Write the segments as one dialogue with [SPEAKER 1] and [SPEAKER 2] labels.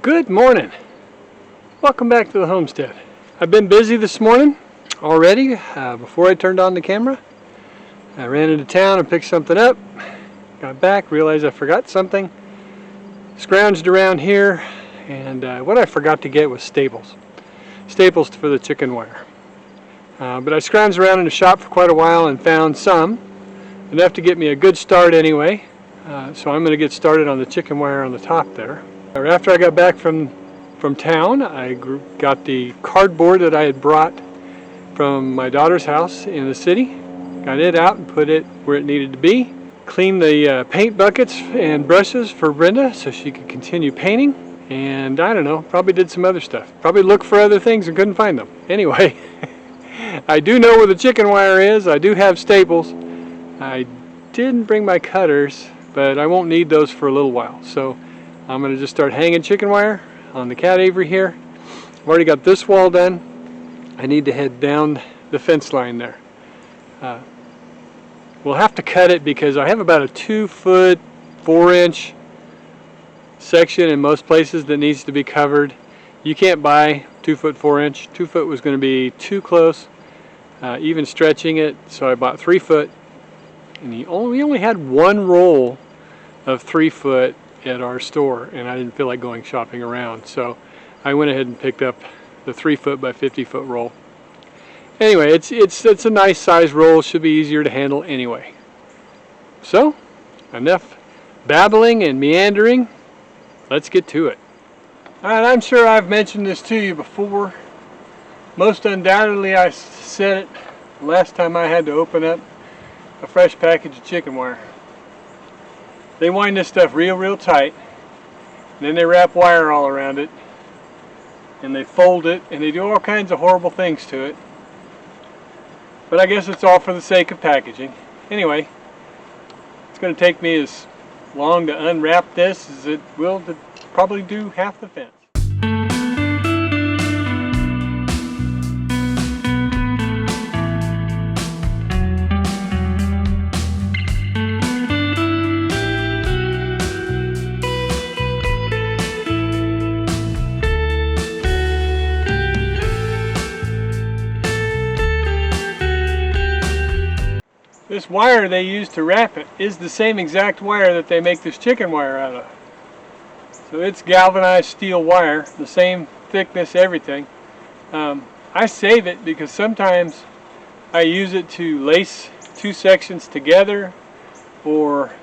[SPEAKER 1] Good morning. Welcome back to the homestead. I've been busy this morning already. Before I turned on the camera, I ran into town and picked something up. Got back, realized I forgot something. Scrounged around here, and what I forgot to get was staples. Staples for the chicken wire. But I scrounged around in the shop for quite a while and found some. Enough to get me a good start anyway. So I'm going to get started on the chicken wire on the top there. After I got back from town, I got the cardboard that I had brought from my daughter's house in the city. Got it out and put it where it needed to be. Cleaned the paint buckets and brushes for Brenda so she could continue painting. And I don't know, probably did some other stuff. Probably looked for other things and couldn't find them. Anyway, I do know where the chicken wire is. I do have staples. I didn't bring my cutters, but I won't need those for a little while. So I'm going to just start hanging chicken wire on the cat aviary here. I've already got this wall done. I need to head down the fence line there. We'll have to cut it because I have about a 2-foot 4-inch section in most places that needs to be covered. You can't buy 2-foot 4-inch. 2-foot was going to be too close, even stretching it, so I bought 3-foot. And we only had one roll of 3-foot at our store, and I didn't feel like going shopping around, so I went ahead and picked up the 3-foot by 50-foot roll. Anyway, it's a nice size roll. Should be easier to handle anyway. So enough babbling and meandering. Let's get to it. Alright, I'm sure I've mentioned this to you before. Most undoubtedly I said it last time I had to open up a fresh package of chicken wire. They wind this stuff real tight, and then they wrap wire all around it, and they fold it, and they do all kinds of horrible things to it. But I guess it's all for the sake of packaging. Anyway, it's going to take me as long to unwrap this as it will to probably do half the fence. This wire they use to wrap it is the same exact wire that they make this chicken wire out of. So it's galvanized steel wire, the same thickness, everything. I save it because sometimes I use it to lace two sections together, or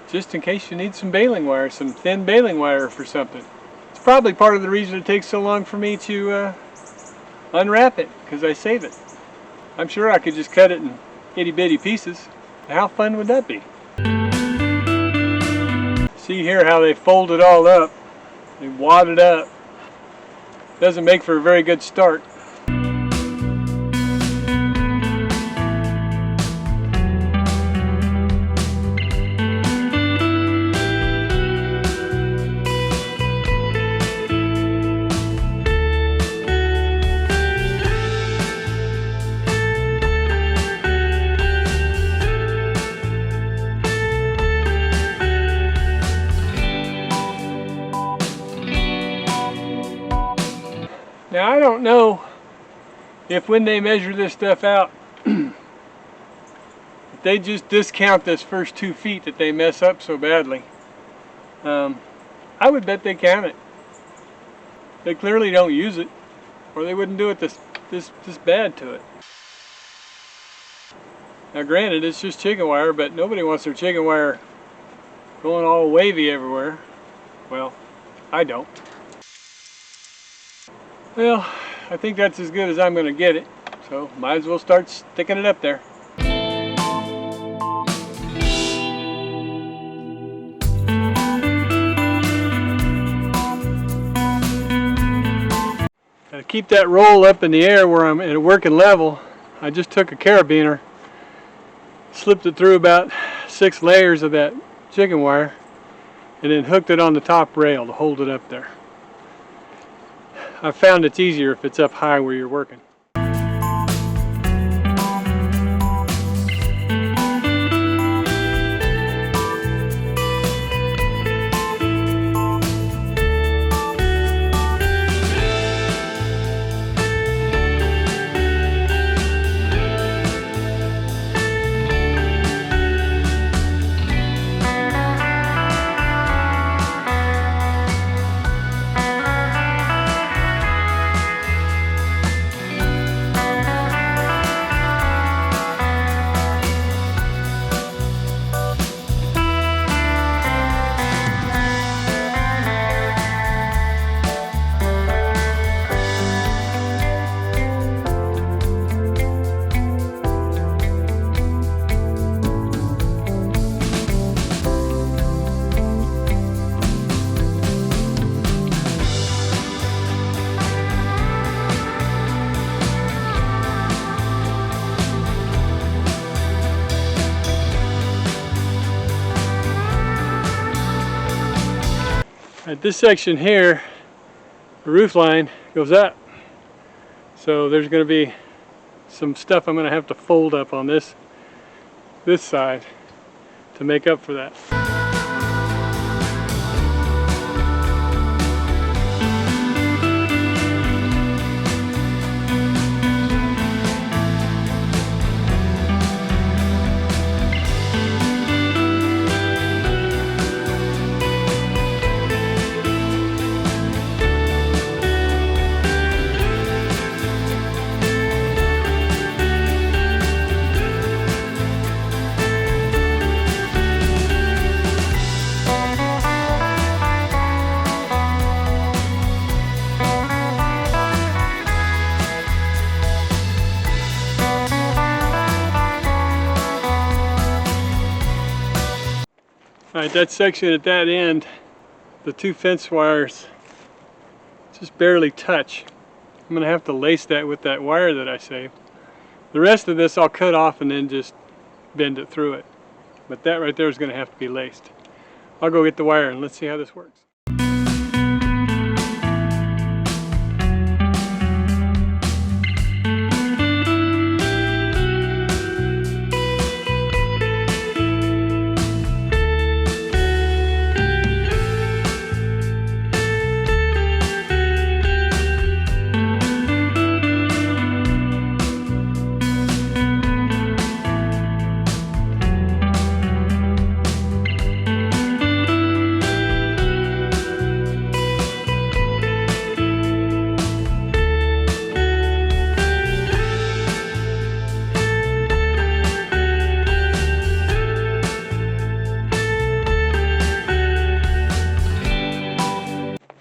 [SPEAKER 1] just in case you need some baling wire, some thin baling wire for something. It's probably part of the reason it takes so long for me to unwrap it, because I save it. I'm sure I could just cut it in itty bitty pieces. How fun would that be? See here how they fold it all up. They wad it up. Doesn't make for a very good start. Now I don't know if when they measure this stuff out, if they just discount this first 2 feet that they mess up so badly. I would bet they count it. They clearly don't use it, or they wouldn't do it this bad to it. Now granted, it's just chicken wire, but nobody wants their chicken wire going all wavy everywhere. Well, I don't. Well, I think that's as good as I'm going to get it, so might as well start sticking it up there. To keep that roll up in the air where I'm at a working level, I just took a carabiner, slipped it through about 6 layers of that chicken wire, and then hooked it on the top rail to hold it up there. I've found it's easier if it's up high where you're working. At this section here, the roof line goes up. So there's going to be some stuff I'm going to have to fold up on this side to make up for that. Alright, that section at that end, the two fence wires just barely touch. I'm going to have to lace that with that wire that I saved. The rest of this I'll cut off and then just bend it through it. But that right there is going to have to be laced. I'll go get the wire and let's see how this works.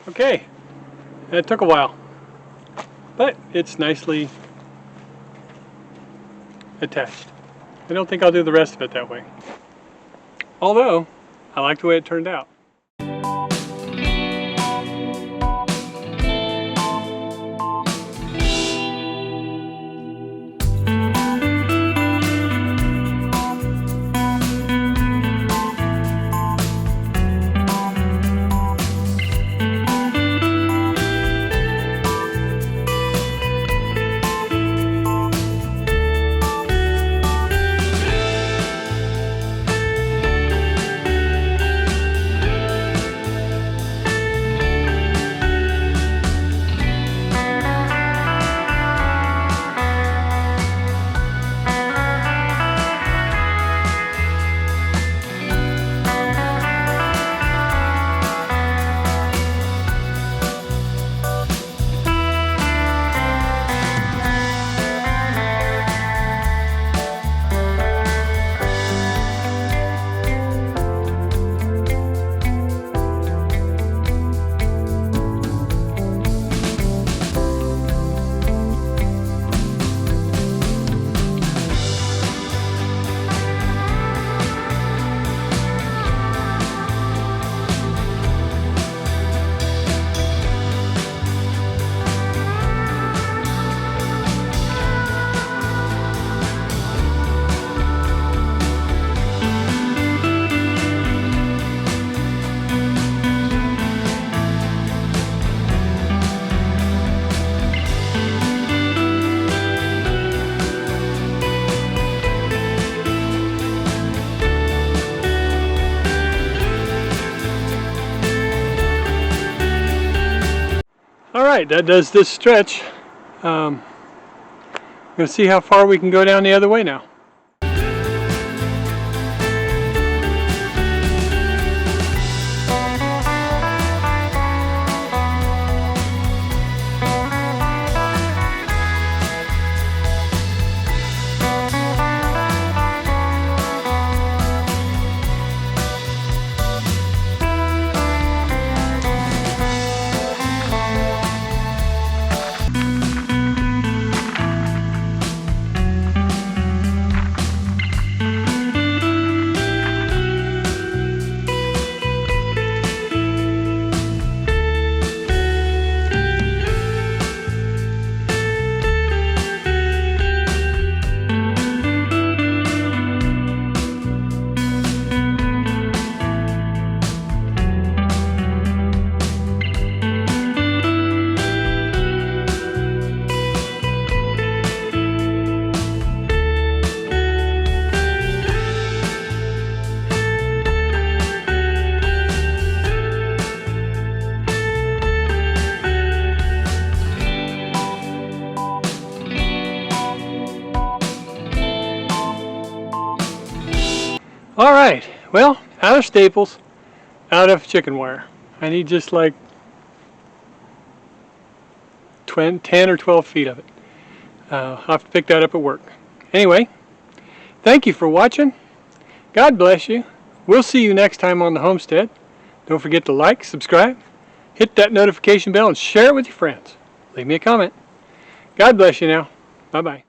[SPEAKER 1] Okay, that took a while, but it's nicely attached. I don't think I'll do the rest of it that way, although I like the way it turned out. Alright, that does this stretch. I'm going to see how far we can go down the other way now. All right, well, out of staples, out of chicken wire. I need just like 10 or 12 feet of it. I'll have to pick that up at work. Anyway, thank you for watching. God bless you. We'll see you next time on the Homestead. Don't forget to like, subscribe, hit that notification bell, and share it with your friends. Leave me a comment. God bless you now. Bye-bye.